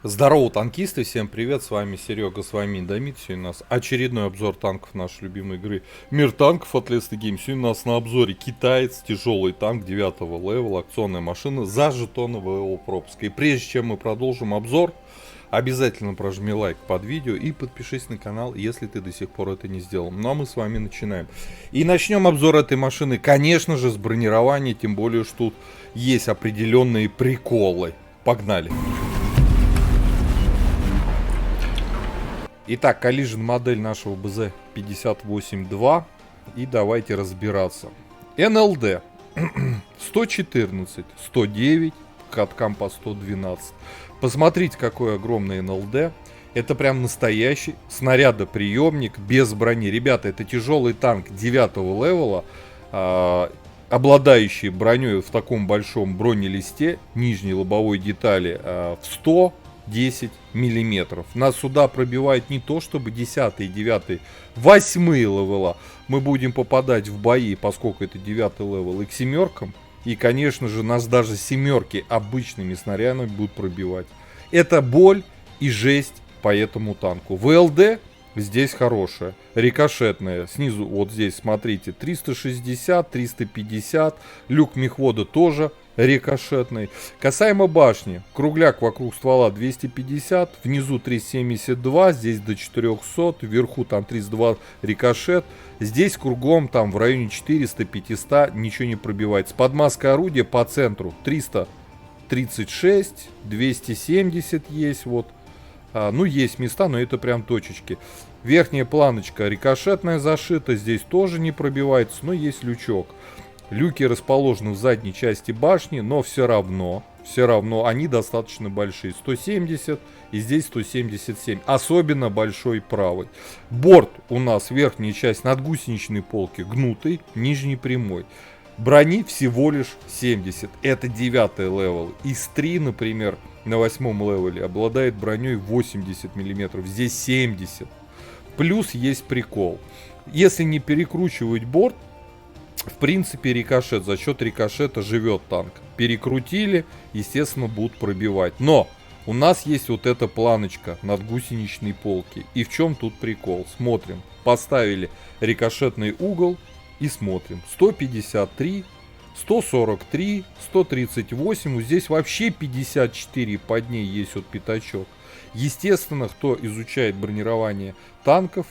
Здорово, танкисты, всем привет, с вами Серега, с вами Индомит. Сегодня у нас очередной обзор танков нашей любимой игры Мир танков от Let's Game. Сегодня у нас на обзоре китаец, тяжелый танк 9 левела, акционная машина за жетонового его пропуска. И прежде чем мы продолжим обзор, обязательно прожми лайк под видео и подпишись на канал, если ты до сих пор это не сделал. Ну а мы с вами начинаем. И начнем обзор этой машины, конечно же, с бронирования, тем более, что тут есть определенные приколы. Погнали! Итак, Collision модель нашего BZ-58-2. И давайте разбираться. НЛД 114, 109, каткам по 112. Посмотрите, какой огромный НЛД. Это прям настоящий снарядоприемник без брони. Ребята, это тяжелый танк 9 левела, обладающий броней в таком большом бронелисте, нижней лобовой детали в 110 миллиметров. Нас сюда пробивает не то чтобы 10, 9, 8 левела. Мы будем попадать в бои, поскольку это 9 левел, и к семеркам. И, конечно же, нас даже семерки обычными снарядами будут пробивать. Это боль и жесть по этому танку. ВЛД здесь хорошая, рикошетная. Снизу, вот здесь, смотрите, 360, 350. Люк мехвода тоже рикошетный. Касаемо башни, кругляк вокруг ствола 250, внизу 372, здесь до 400, вверху там 32 рикошет. Здесь кругом там в районе 400-500 ничего не пробивается. Подмазка орудия по центру 336, 270 есть вот. Ну, есть места, но это прям точечки. Верхняя планочка рикошетная зашита, здесь тоже не пробивается, но есть лючок. Люки расположены в задней части башни, но все равно они достаточно большие. 170 и здесь 177. Особенно большой правый. Борт у нас, верхняя часть надгусеничной полки гнутый, нижний прямой. Брони всего лишь 70. Это 9 левел. ИС-3, например, на 8 левеле обладает броней 80 мм. Здесь 70. Плюс есть прикол. Если не перекручивать борт, в принципе, рикошет. За счет рикошета живет танк. Перекрутили, естественно, будут пробивать. Но у нас есть вот эта планочка над гусеничной полки. И в чем тут прикол? Смотрим. Поставили рикошетный угол и смотрим. 153, 143, 138. Вот здесь вообще 54 под ней есть вот пятачок. Естественно, кто изучает бронирование танков,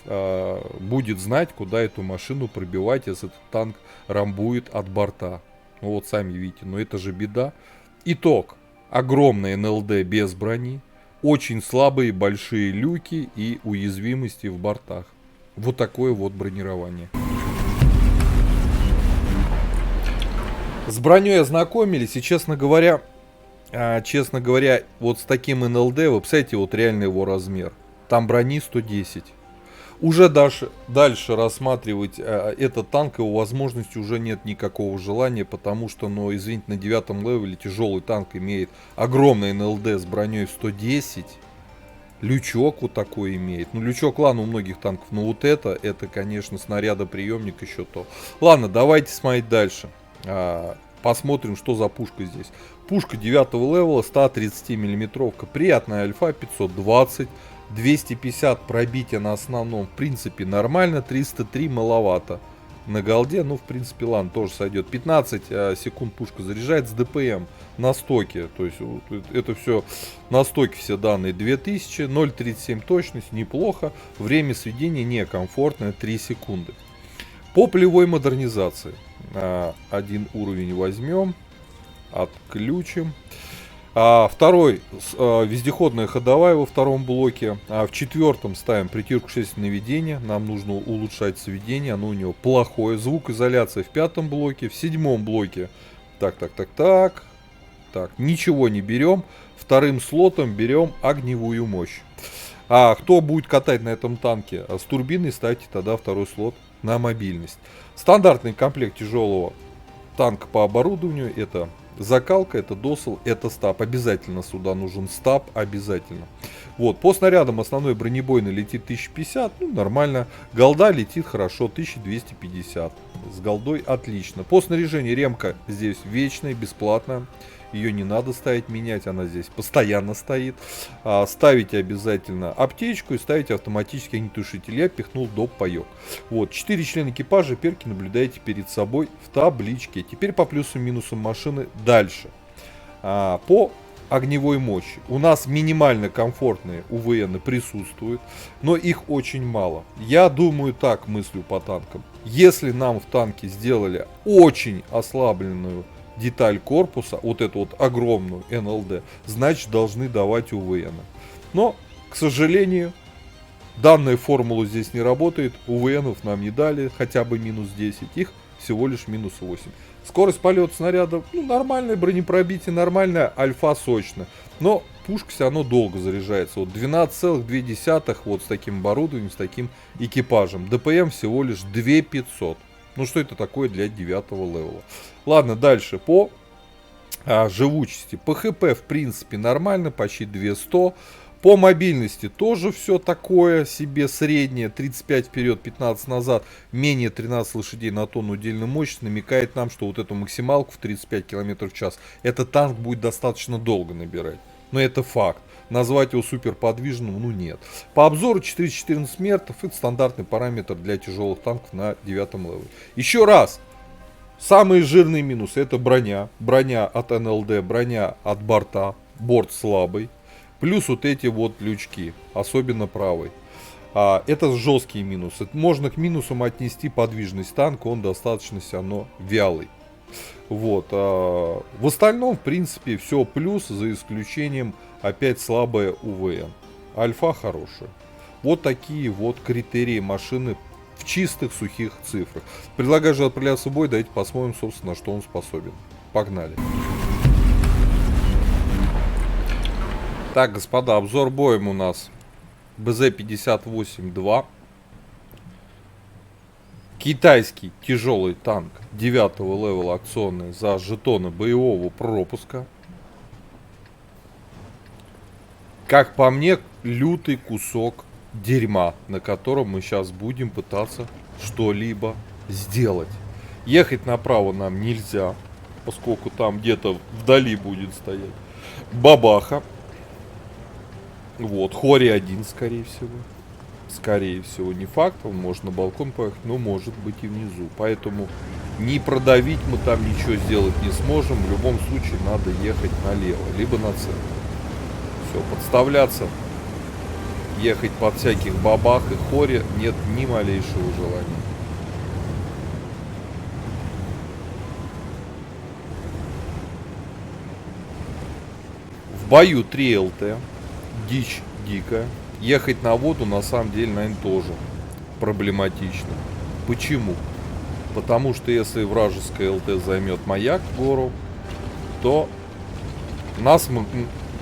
будет знать, куда эту машину пробивать, если этот танк рамбует от борта. Ну вот сами видите, но это же беда. Итог. Огромный НЛД без брони, очень слабые большие люки и уязвимости в бортах. Вот такое вот бронирование. С броней ознакомились, и честно говоря, вот с таким НЛД, вы представляете, вот реально его размер. Там брони 110. Уже дальше рассматривать этот танк, его возможности уже нет никакого желания, потому что, ну, извините, на 9 левеле тяжелый танк имеет огромный НЛД с броней в 110. Лючок вот такой имеет. Ну, лючок, ладно, у многих танков, но вот это, конечно, снарядоприемник еще то. Ладно, давайте смотреть дальше. Посмотрим, что за пушка здесь. Пушка 9 левела, 130 миллиметровка. Приятная альфа, 520. 250 пробития на основном, в принципе, нормально. 303 маловато. На голде, ну, в принципе, ладно, тоже сойдет. 15 секунд пушка заряжает с ДПМ на стоке. То есть, это все на стоке все данные. 2000, 0,37 точность, неплохо. Время сведения некомфортное, 3 секунды. По полевой модернизации. Один уровень возьмем, отключим. Второй вездеходная ходовая во втором блоке. В четвертом ставим притирку общественного наведения. Нам нужно улучшать сведение, оно у него плохое. Звукоизоляция в пятом блоке. В седьмом блоке так, ничего не берем. Вторым слотом берем огневую мощь. Кто будет катать на этом танке с турбиной, ставьте тогда второй слот на мобильность. Стандартный комплект тяжелого танка по оборудованию — это закалка, это досел, это стаб. Обязательно сюда нужен стаб, обязательно. Вот, по снарядам основной бронебойный летит 1050, ну, нормально. Голда летит хорошо, 1250. С голдой отлично. По снаряжению ремка здесь вечная, бесплатная. ее не надо ставить, менять, она здесь постоянно стоит. Ставите обязательно аптечку и ставите автоматический огнетушитель. Я пихнул доп. Паёк. Вот, 4 члена экипажа, перки наблюдаете перед собой в табличке. Теперь по плюсам и минусам машины дальше. По огневой мощи. У нас минимально комфортные УВН присутствуют, но их очень мало. Я думаю так, мыслю по танкам. Если нам в танке сделали очень ослабленную деталь корпуса, вот эту вот огромную НЛД, значит должны давать УВН. Но, к сожалению, данная формула здесь не работает. УВНов нам не дали, хотя бы минус 10. Их всего лишь минус 8. Скорость полета снаряда, ну, нормальное, бронепробитие нормальное, альфа сочно. Но пушка все равно долго заряжается. Вот 12,2 вот с таким оборудованием, с таким экипажем. ДПМ всего лишь 2500. Ну что это такое для 9 левела? Ладно, дальше по живучести. По ХП в принципе нормально, почти 200. По мобильности тоже все такое себе среднее, 35 вперед, 15 назад, менее 13 лошадей на тонну удельной мощности, намекает нам, что вот эту максималку в 35 км в час, этот танк будет достаточно долго набирать. Но это факт. Назвать его супер подвижным, ну нет. По обзору 414 метров, это стандартный параметр для тяжелых танков на 9 левеле. Еще раз. Самые жирные минусы это броня. Броня от НЛД, броня от борта. Борт слабый. Плюс вот эти вот лючки, особенно правый. Это жесткие минусы. Можно к минусам отнести подвижность танка, он достаточно все равно вялый. Вот. В остальном, в принципе, все плюс, за исключением опять слабая УВН. Альфа хорошая. Вот такие вот критерии машины в чистых сухих цифрах. Предлагаю же отправляться в бой, давайте посмотрим, собственно, на что он способен. Погнали. Так, господа, обзор боем у нас БЗ-58-2. Китайский тяжелый танк 9 левела акционный за жетоны боевого пропуска. Как по мне, лютый кусок дерьма, на котором мы сейчас будем пытаться что-либо сделать. Ехать направо нам нельзя, поскольку там где-то вдали будет стоять бабаха. Вот, Хори 1, скорее всего. Скорее всего, не факт, он может на балкон поехать, но может быть и внизу. Поэтому не продавить мы там ничего сделать не сможем. В любом случае надо ехать налево, либо на центр. Все, подставляться, ехать под всяких бабах и Хори нет ни малейшего желания. В бою 3 ЛТ. Дичь дикая. Ехать на воду на самом деле, наверное, тоже проблематично. Почему? Потому что если вражеская ЛТ займет маяк гору, то нас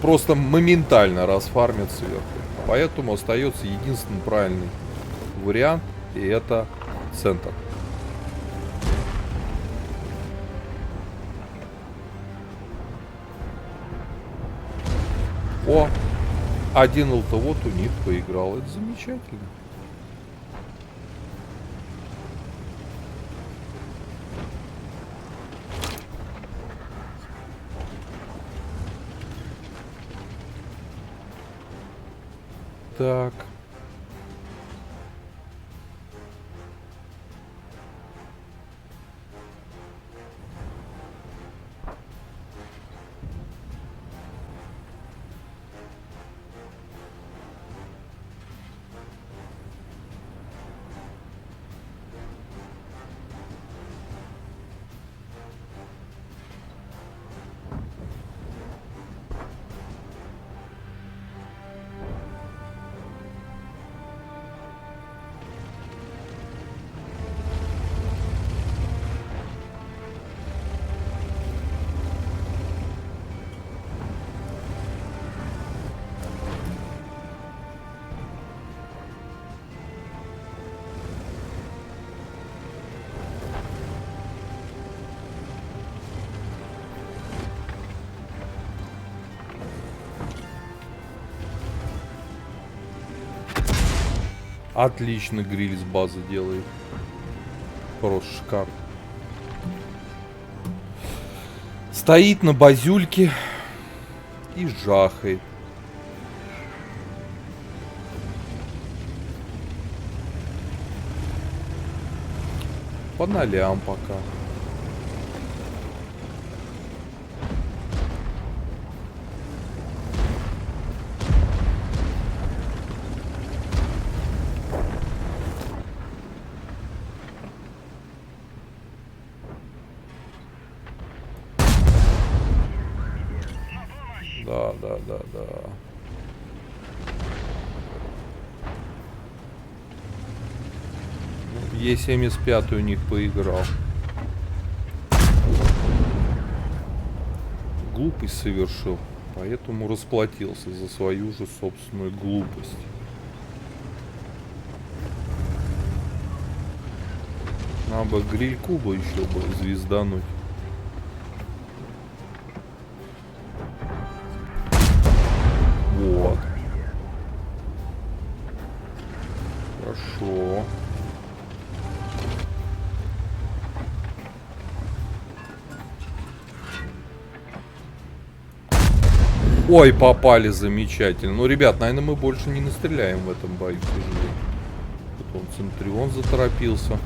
просто моментально расфармят сверху. Поэтому остается единственный правильный вариант, и это центр. О! Один ЛТ-вот у них поиграл. Это замечательно. Так. Отлично гриль с базы делает. Просто шикарно. Стоит на базюльке и жахает. По нолям пока. Да. Е75 у них поиграл. Глупость совершил, поэтому расплатился за свою же собственную глупость. Надо бы гриль Куба еще бы звездануть. Вот. Хорошо. Ой, попали замечательно. Ну, ребят, наверное, мы больше не настреляем в этом бою, к сожалению. Тут он Центурион заторопился.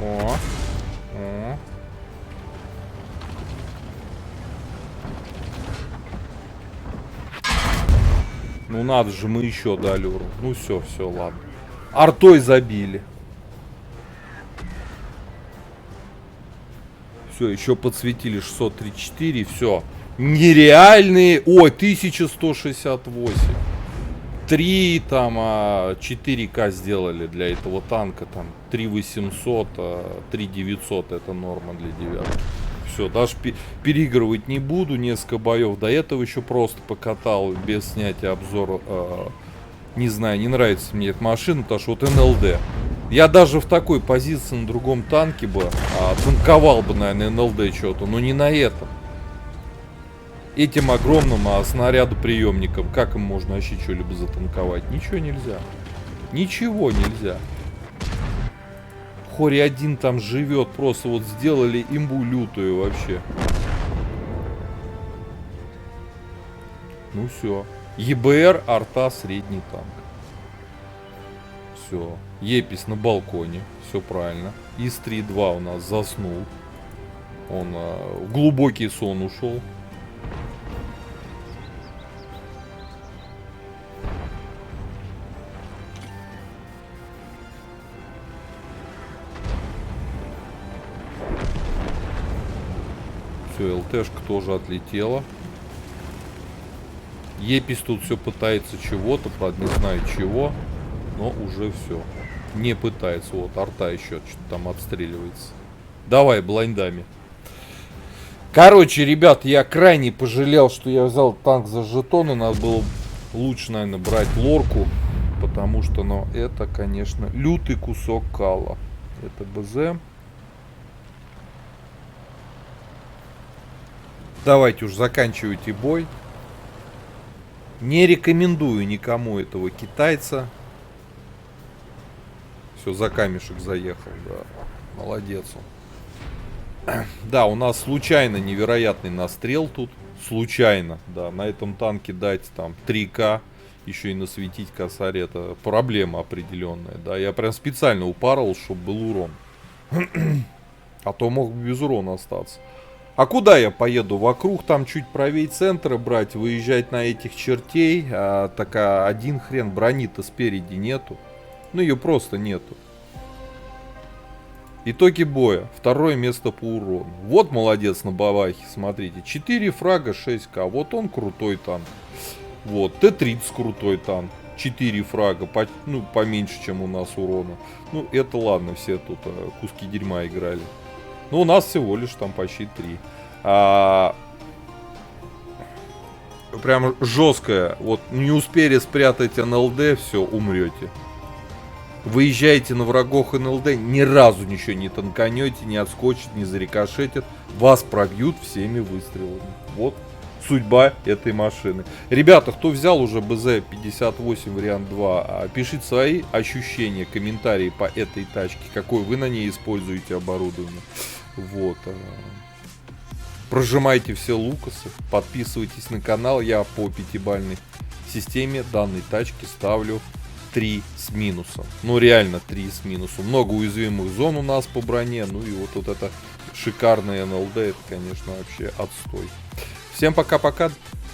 О. Ну надо же, мы еще дали урон. Ну все, ладно. Артой забили. Все, еще подсветили 634, все. Нереальные. Ой, 1168. 3 там 4К сделали для этого танка. Там 3800, 3900 это норма для 9. Все, даже переигрывать не буду. Несколько боев до этого еще просто покатал без снятия обзора. Не знаю, не нравится мне эта машина, потому что вот НЛД. Я даже в такой позиции на другом танке бы танковал бы, наверное, НЛД что-то, но не на этом. Этим огромным снарядоприемником, как им можно вообще что-либо затанковать? Ничего нельзя. Ничего нельзя. Хори один там живет, просто вот сделали имбу лютую вообще. Ну все. ЕБР, арта, средний танк. Все. Епись на балконе. Все правильно. ИС-3-2 у нас заснул. Он в глубокий сон ушел. Все, ЛТшка тоже отлетела. Епись тут все пытается чего-то, правда не знаю чего, но уже все. Не пытается. Вот, арта еще что-то там отстреливается. Давай, блайндами. Короче, ребят, я крайне пожалел, что я взял танк за жетоны. Надо было лучше, наверное, брать лорку. Потому что, ну, это, конечно, лютый кусок кала. Это БЗ. Давайте уж заканчивайте бой. Не рекомендую никому этого китайца. Все, за камешек заехал, да. Молодец он. Да, у нас случайно невероятный настрел тут. Случайно, да. На этом танке дать там 3К, еще и насветить косарь, это проблема определенная, да. Я прям специально упарывал, чтобы был урон. А то мог бы без урона остаться. А куда я поеду? Вокруг там чуть правее центра брать, выезжать на этих чертей. Так один хрен, брони-то спереди нету. Ну ее просто нету. Итоги боя. Второе место по урону. Вот молодец на Бавахе, смотрите. 4 фрага, 6К. Вот он крутой танк. Вот, Т-30 крутой танк. 4 фрага, ну поменьше, чем у нас урона. Ну это ладно, все тут куски дерьма играли. Ну, у нас всего лишь там почти 3. прям жесткое. Вот не успели спрятать НЛД, все, умрете. Выезжаете на врагов НЛД, ни разу ничего не танканете, не отскочит, не зарикошетит. Вас пробьют всеми выстрелами. Вот судьба этой машины. Ребята, кто взял уже БЗ-58 вариант 2, пишите свои ощущения, комментарии по этой тачке. Какое вы на ней используете оборудование. Вот. Прожимайте все лукасы, подписывайтесь на канал. Я по 5-бальной системе данной тачки ставлю 3 с минусом. Ну реально 3 с минусом. Много уязвимых зон у нас по броне. Ну и вот это шикарное НЛД. Это, конечно, вообще отстой. Всем пока-пока.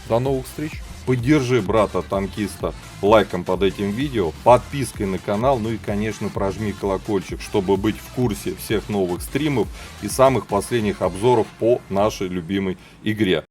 До новых встреч. Поддержи брата-танкиста лайком под этим видео, подпиской на канал, ну и, конечно, прожми колокольчик, чтобы быть в курсе всех новых стримов и самых последних обзоров по нашей любимой игре.